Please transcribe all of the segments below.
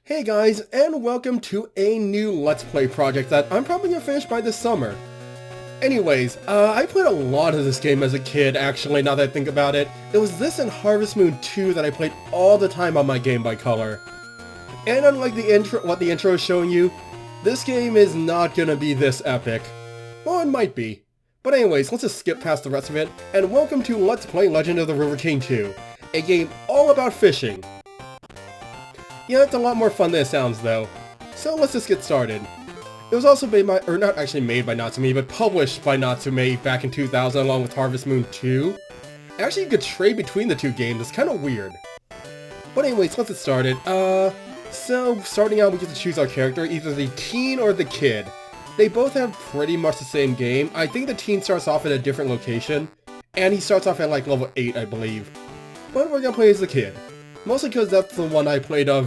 Hey guys, and welcome to a new Let's Play project that I'm probably gonna finish by this summer. Anyways, I played a lot of this game as a kid, actually, now that I think about it. It was this and Harvest Moon 2 that I played all the time on my Game Boy Color. And unlike what the intro is showing you, this game is not gonna be this epic. Well, it might be. But anyways, let's just skip past the rest of it, and welcome to Let's Play Legend of the River King 2, a game all about fishing. Yeah, it's a lot more fun than it sounds though. So let's just get started. It was also made by, or not actually made by Natsume, but published by Natsume back in 2000 along with Harvest Moon 2. Actually, you could trade between the two games, it's kind of weird. But anyways, let's get started. So starting out we get to choose our character, either the teen or the kid. They both have pretty much the same game. I think the teen starts off at a different location, and he starts off at like level 8, I believe. But we're gonna play as the kid. Mostly because that's the one I played a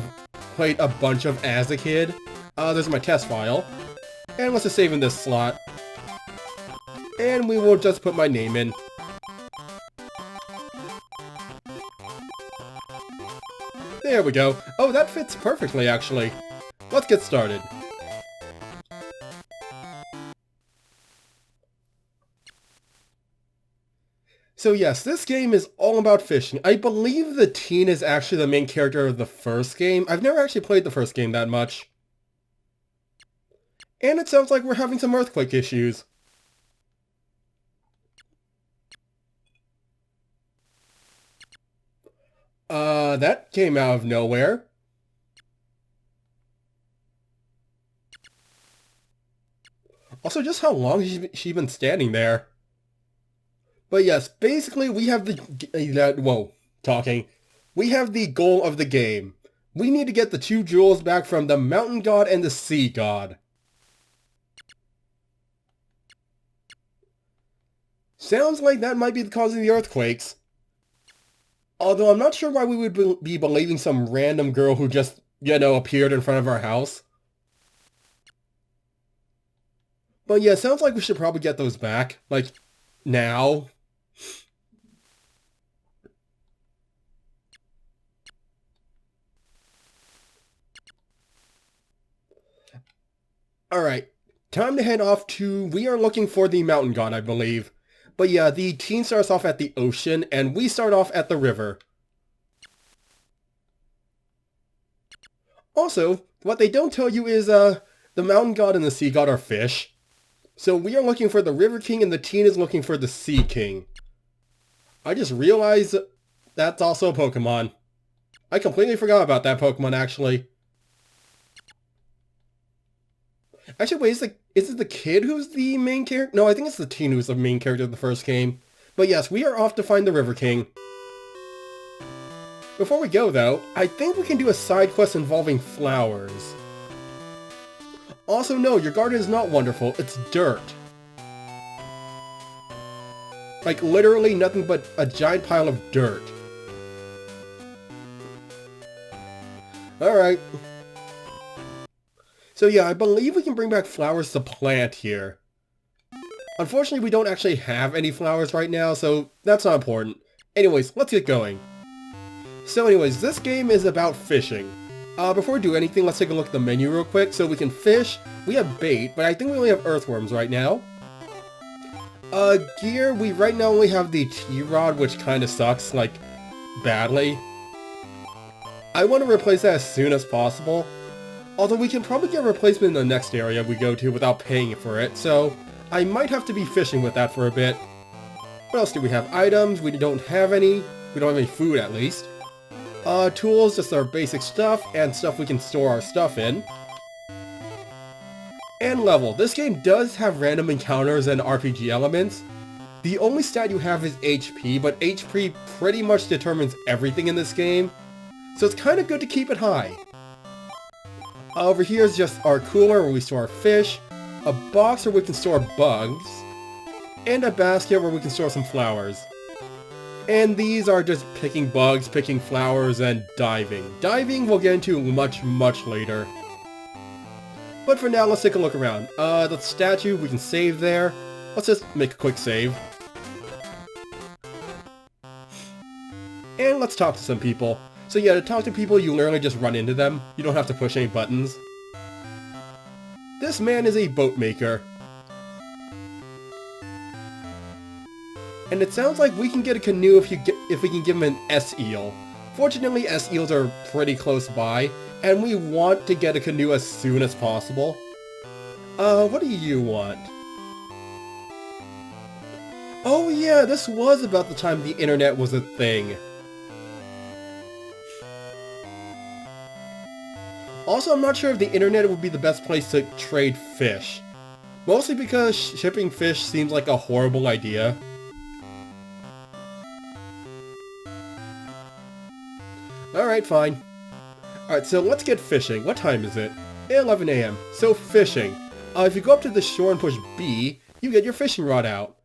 bunch of as a kid. There's my test file. And let's just save in this slot. And we will just put my name in. There we go. Oh, that fits perfectly, actually. Let's get started. So yes, this game is all about fishing. I believe the teen is actually the main character of the first game. I've never actually played the first game that much. And it sounds like we're having some earthquake issues. That came out of nowhere. Also, just how long has she been standing there? But yes, basically we have we have the goal of the game. We need to get the two jewels back from the mountain god and the sea god. Sounds like that might be the cause of the earthquakes. Although I'm not sure why we would be believing some random girl who just, appeared in front of our house. But yeah, sounds like we should probably get those back. Like, now. Alright, time to head off to... We are looking for the mountain god, I believe. But yeah, the teen starts off at the ocean, and we start off at the river. Also, what they don't tell you is, the mountain god and the sea god are fish. So we are looking for the river king, and the teen is looking for the sea king. I just realized that's also a Pokemon. I completely forgot about that Pokemon, actually. Actually, wait, is it the kid who's the main character? No, I think it's the teen who's the main character of the first game. But yes, we are off to find the River King. Before we go, though, I think we can do a side quest involving flowers. Also, no, your garden is not wonderful, it's dirt. Like, literally nothing but a giant pile of dirt. Alright. So yeah, I believe we can bring back flowers to plant here. Unfortunately, we don't actually have any flowers right now, so that's not important. Anyways, let's get going. So anyways, this game is about fishing. Before we do anything, let's take a look at the menu real quick. So we can fish, we have bait, but I think we only have earthworms right now. Gear, we right now only have the T-Rod, which kinda sucks, like, badly. I want to replace that as soon as possible. Although we can probably get a replacement in the next area we go to without paying for it, so I might have to be fishing with that for a bit. What else do we have? Items, we don't have any. We don't have any food, at least. Tools, just our basic stuff, and stuff we can store our stuff in. And level. This game does have random encounters and RPG elements. The only stat you have is HP, but HP pretty much determines everything in this game, so it's kind of good to keep it high. Over here is just our cooler where we store our fish, a box where we can store bugs, and a basket where we can store some flowers. And these are just picking bugs, picking flowers, and diving. Diving we'll get into much, much later. But for now, let's take a look around. The statue, we can save there. Let's just make a quick save. And let's talk to some people. So yeah, to talk to people, you literally just run into them. You don't have to push any buttons. This man is a boat maker. And it sounds like we can get a canoe if we can give him an S-eel. Fortunately, S-eels are pretty close by, and we want to get a canoe as soon as possible. What do you want? Oh yeah, this was about the time the internet was a thing. Also, I'm not sure if the internet would be the best place to trade fish. Mostly because shipping fish seems like a horrible idea. Alright, fine. Alright, so let's get fishing. What time is it? 11 AM. So fishing. If you go up to the shore and push B, you get your fishing rod out.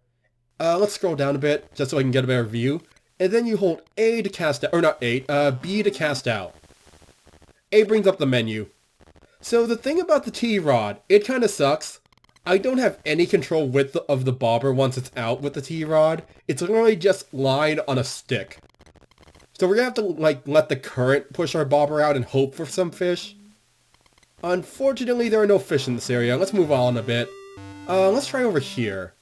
Let's scroll down a bit, just so I can get a better view. And then you hold A to cast out, or not A, B to cast out. A brings up the menu. So the thing about the T-rod, it kinda sucks. I don't have any control of the bobber once it's out with the T-rod. It's literally just line on a stick. So we're gonna have to, like, let the current push our bobber out and hope for some fish. Unfortunately, there are no fish in this area. Let's move on a bit. Let's try over here.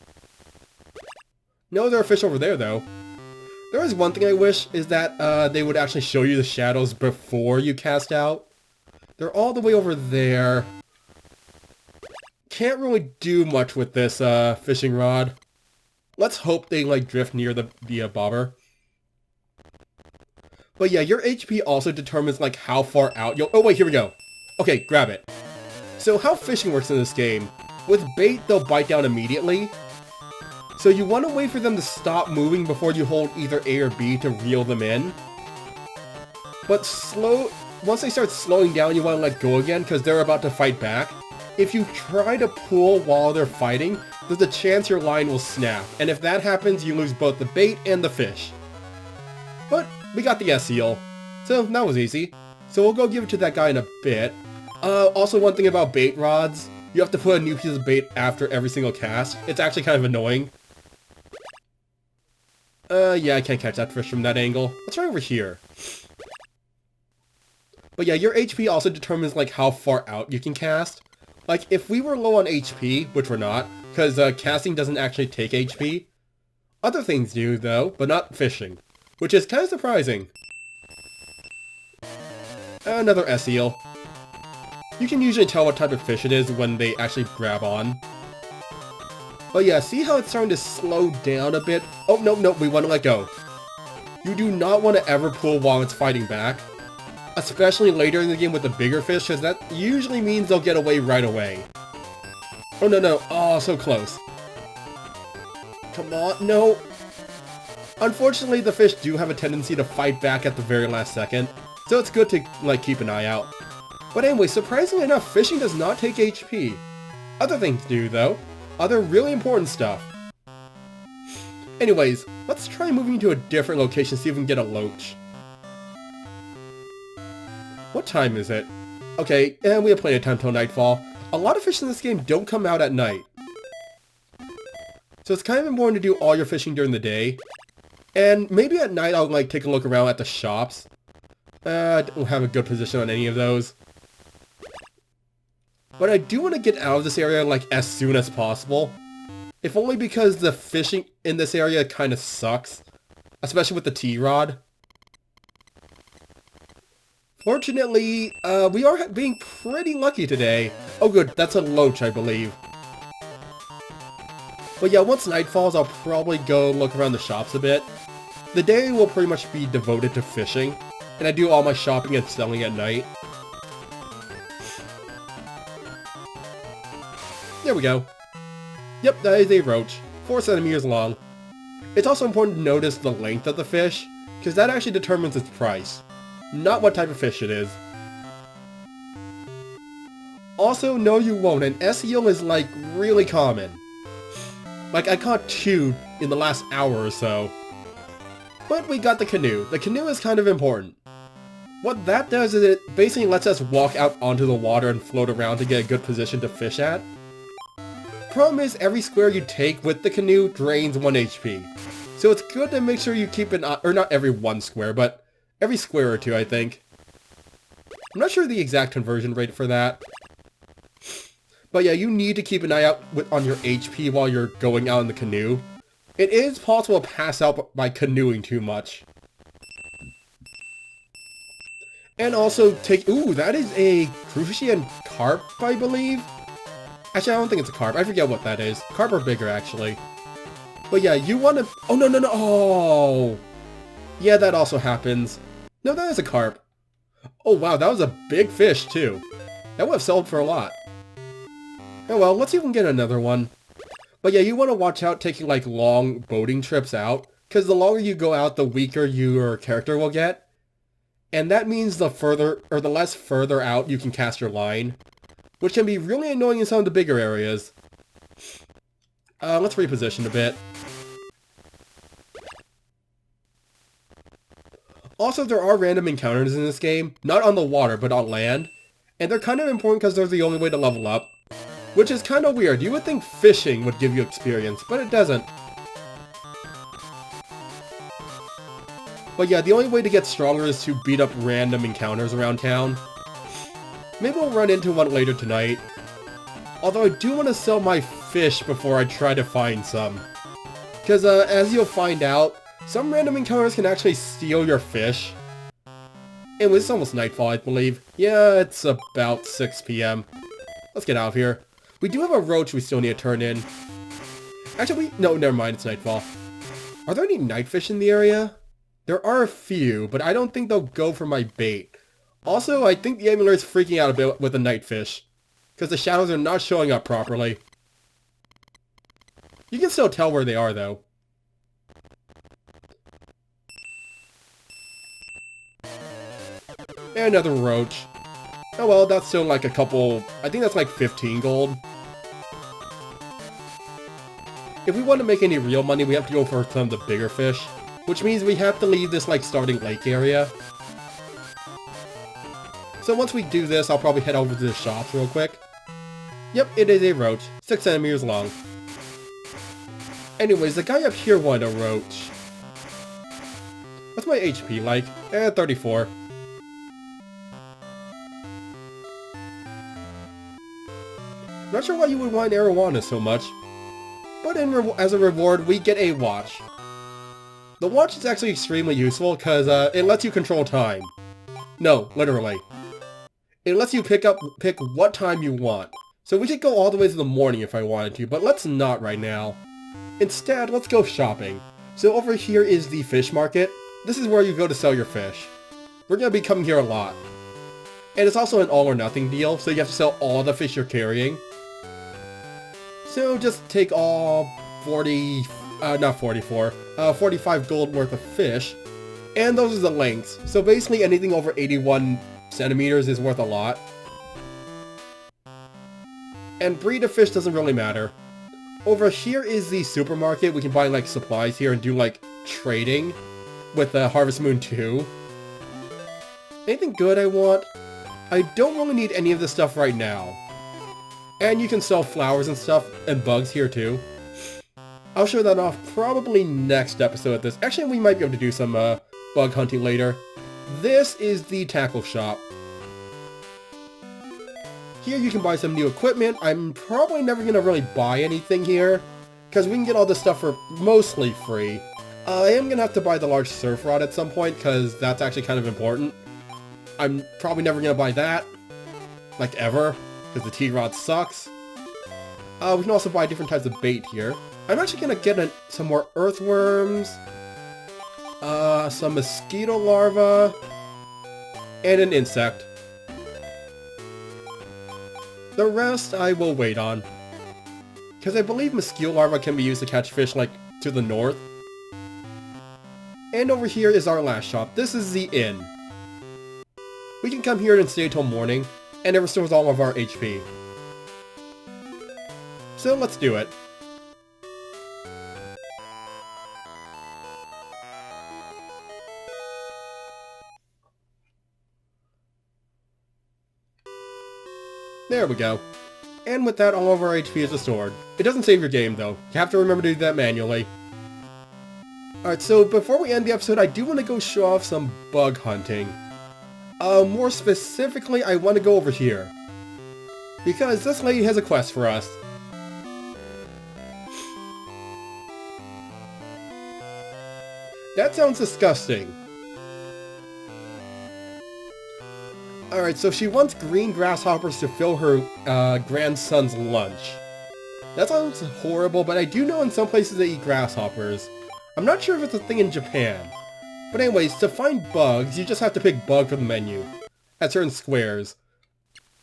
No, there are fish over there, though. There is one thing I wish, is that, they would actually show you the shadows before you cast out. They're all the way over there. Can't really do much with this, fishing rod. Let's hope they, like, drift near the bobber. But yeah, your HP also determines, like, how far out you'll... Oh wait, here we go. Okay, grab it. So how fishing works in this game, with bait they'll bite down immediately. So you want to wait for them to stop moving before you hold either A or B to reel them in. But once they start slowing down, you want to let go again because they're about to fight back. If you try to pull while they're fighting, there's a chance your line will snap. And if that happens, you lose both the bait and the fish. But we got the S-eel, so that was easy. So we'll go give it to that guy in a bit. Also one thing about bait rods, you have to put a new piece of bait after every single cast. It's actually kind of annoying. Yeah, I can't catch that fish from that angle. Let's try over here. But yeah, your HP also determines, like, how far out you can cast. Like, if we were low on HP, which we're not, because casting doesn't actually take HP. Other things do, though, but not fishing. Which is kind of surprising. Another S-eel. You can usually tell what type of fish it is when they actually grab on. But yeah, see how it's starting to slow down a bit? Oh, no, we want to let go. You do not want to ever pull while it's fighting back. Especially later in the game with the bigger fish, because that usually means they'll get away right away. Oh, no. Oh, so close. Come on, no. Unfortunately, the fish do have a tendency to fight back at the very last second, so it's good to, like, keep an eye out. But anyway, surprisingly enough, fishing does not take HP. Other things do, though. Other really important stuff. Anyways, let's try moving to a different location, see if we can get a loach. What time is it? Okay, and we have plenty of time till nightfall. A lot of fish in this game don't come out at night. So it's kind of important to do all your fishing during the day. And maybe at night I'll, like, take a look around at the shops. I don't have a good position on any of those. But I do want to get out of this area, like, as soon as possible. If only because the fishing in this area kind of sucks. Especially with the T-rod. Fortunately, we are being pretty lucky today. Oh good, that's a loach, I believe. But yeah, once night falls, I'll probably go look around the shops a bit. The day will pretty much be devoted to fishing, and I do all my shopping and selling at night. There we go. Yep, that is a roach. 4 centimeters long. It's also important to notice the length of the fish, because that actually determines its price. Not what type of fish it is. Also, no you won't, an S-eel is, like, really common. Like, I caught 2 in the last hour or so. But we got the canoe. The canoe is kind of important. What that does is it basically lets us walk out onto the water and float around to get a good position to fish at. Problem is, every square you take with the canoe drains 1 HP. So it's good to make sure you keep an eye, or not every one square, but Every square or two, I think. I'm not sure the exact conversion rate for that. But yeah, you need to keep an eye out on your HP while you're going out in the canoe. It is possible to pass out by canoeing too much. And also take... Ooh, that is a crucian and carp, I believe? Actually, I don't think it's a carp. I forget what that is. Carp are bigger, actually. But yeah, you want to... Oh, no, no, no. Oh! Yeah, that also happens. No, that is a carp. Oh, wow, that was a big fish, too. That would have sold for a lot. Oh, well, let's see if we can get another one. But yeah, you want to watch out taking, like, long boating trips out. Because the longer you go out, the weaker your character will get. And that means the less further out you can cast your line. Which can be really annoying in some of the bigger areas. Let's reposition a bit. Also, there are random encounters in this game, not on the water, but on land. And they're kind of important because they're the only way to level up. Which is kind of weird. You would think fishing would give you experience, but it doesn't. But yeah, the only way to get stronger is to beat up random encounters around town. Maybe we'll run into one later tonight. Although I do want to sell my fish before I try to find some. Because as you'll find out, some random encounters can actually steal your fish. And it's almost nightfall, I believe. Yeah, it's about 6 PM. Let's get out of here. We do have a roach we still need to turn in. Actually, no, never mind, it's nightfall. Are there any nightfish in the area? There are a few, but I don't think they'll go for my bait. Also, I think the emulator is freaking out a bit with the nightfish. Because the shadows are not showing up properly. You can still tell where they are, though. And another roach. Oh well, that's still like a couple... I think that's like 15 gold. If we want to make any real money, we have to go for some of the bigger fish. Which means we have to leave this like starting lake area. So once we do this, I'll probably head over to the shops real quick. Yep, it is a roach. 6 centimeters long. Anyways, the guy up here wanted a roach. What's my HP like? 34. Not sure why you would want arowana so much. But as a reward, we get a watch. The watch is actually extremely useful because it lets you control time. No, literally. It lets you pick what time you want. So we could go all the way to the morning if I wanted to, but let's not right now. Instead, let's go shopping. So over here is the fish market. This is where you go to sell your fish. We're going to be coming here a lot. And it's also an all or nothing deal, so you have to sell all the fish you're carrying. So just take all 45 gold worth of fish. And those are the lengths. So basically anything over 81 centimeters is worth a lot. And breed of fish doesn't really matter. Over here is the supermarket. We can buy like supplies here and do like trading with Harvest Moon 2. Anything good I want? I don't really need any of this stuff right now. And you can sell flowers and stuff and bugs here too. I'll show that off probably next episode of this. Actually, we might be able to do some bug hunting later. This is the tackle shop. Here you can buy some new equipment. I'm probably never going to really buy anything here, because we can get all this stuff for mostly free. I am going to have to buy the large surf rod at some point, because that's actually kind of important. I'm probably never going to buy that, like ever, because the T-rod sucks. We can also buy different types of bait here. I'm actually going to get some more earthworms, some mosquito larvae, and an insect. The rest I will wait on, because I believe mosquito larvae can be used to catch fish like to the north. And over here is our last shop. This is the inn. We can come here and stay till morning, and it restores all of our HP. So let's do it. There we go. And with that, all of our HP is restored. It doesn't save your game, though. You have to remember to do that manually. Alright, so before we end the episode, I do want to go show off some bug hunting. More specifically, I want to go over here. Because this lady has a quest for us. That sounds disgusting. Alright, so she wants green grasshoppers to fill her grandson's lunch. That sounds horrible, but I do know in some places they eat grasshoppers. I'm not sure if it's a thing in Japan. But anyways, to find bugs, you just have to pick bug from the menu. At certain squares.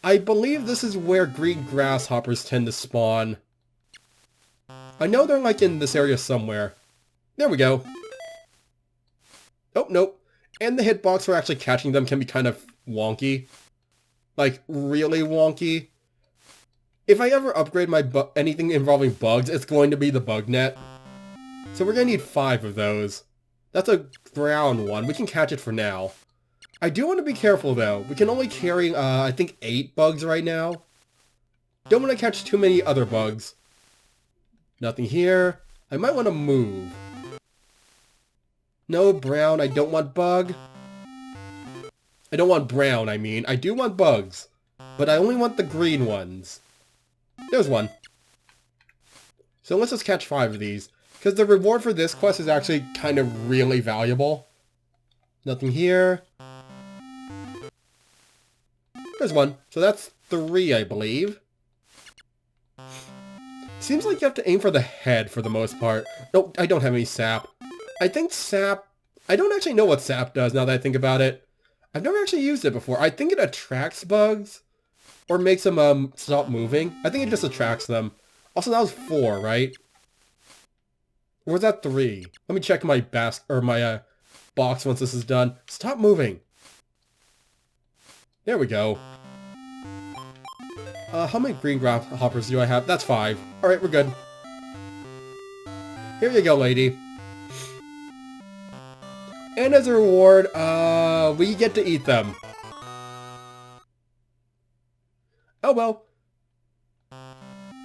I believe this is where green grasshoppers tend to spawn. I know they're like in this area somewhere. There we go. Oh, nope. And the hitbox for actually catching them can be kind of wonky. Like, really wonky. If I ever upgrade my anything involving bugs, it's going to be the bug net. So we're going to need 5 of those. That's a brown one. We can catch it for now. I do want to be careful though. We can only carry, I think 8 bugs right now. Don't want to catch too many other bugs. Nothing here. I might want to move. No, brown. I don't want bug. I don't want brown, I mean. I do want bugs. But I only want the green ones. There's one. So let's just catch 5 of these. Because the reward for this quest is actually kind of really valuable. Nothing here. There's one. So that's 3, I believe. Seems like you have to aim for the head for the most part. No, I don't have any sap. I think sap... I don't actually know what sap does now that I think about it. I've never actually used it before. I think it attracts bugs. Or makes them stop moving. I think it just attracts them. Also, that was 4, right? Or was that 3? Let me check my my box once this is done. Stop moving. There we go. How many green grasshoppers do I have? That's 5. Alright, we're good. Here you go, lady. And as a reward, we get to eat them. Oh well.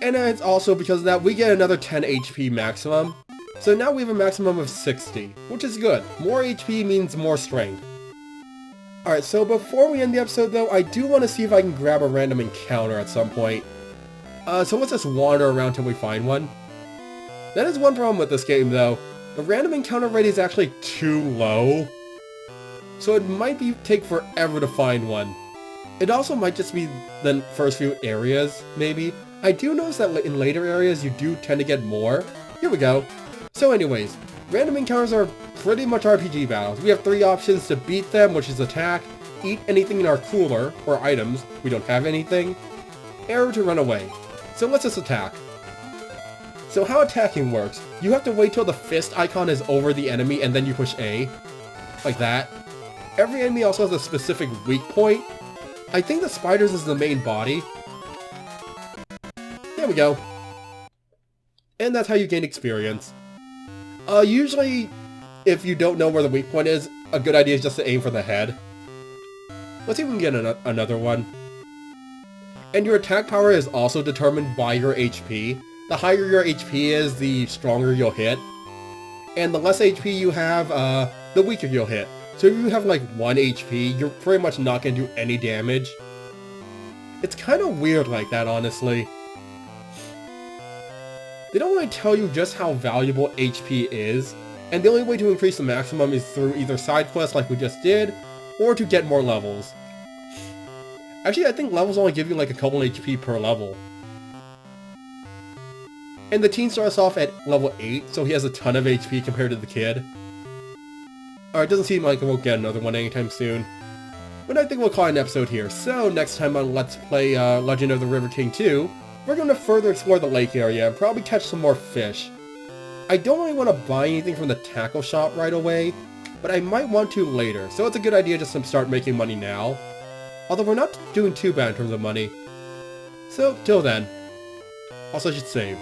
And it's also because of that, we get another 10 HP maximum. So now we have a maximum of 60, which is good. More HP means more strength. Alright, so before we end the episode though, I do want to see if I can grab a random encounter at some point. So let's just wander around till we find one. That is one problem with this game though. The random encounter rate is actually too low. So it might take forever to find one. It also might just be the first few areas, maybe. I do notice that in later areas you do tend to get more. Here we go. So anyways, random encounters are pretty much RPG battles. We have 3 options to beat them, which is attack, eat anything in our cooler, or items, we don't have anything, arrow to run away. So let's just attack. So how attacking works, you have to wait till the fist icon is over the enemy and then you push A. Like that. Every enemy also has a specific weak point. I think the spiders is the main body. There we go. And that's how you gain experience. Usually, if you don't know where the weak point is, a good idea is just to aim for the head. Let's see if we can get another one. And your attack power is also determined by your HP. The higher your HP is, the stronger you'll hit. And the less HP you have, the weaker you'll hit. So if you have like 1 HP, you're pretty much not going to do any damage. It's kind of weird like that, honestly. They don't really tell you just how valuable HP is, and the only way to increase the maximum is through either side quests like we just did, or to get more levels. Actually, I think levels only give you like a couple HP per level. And the teen starts off at level 8, so he has a ton of HP compared to the kid. Alright, doesn't seem like we'll get another one anytime soon. But I think we'll call it an episode here. So, next time on Let's Play Legend of the River King 2, we're going to further explore the lake area and probably catch some more fish. I don't really want to buy anything from the tackle shop right away, but I might want to later, so it's a good idea just to start making money now. Although we're not doing too bad in terms of money. So, till then. Also, I should save.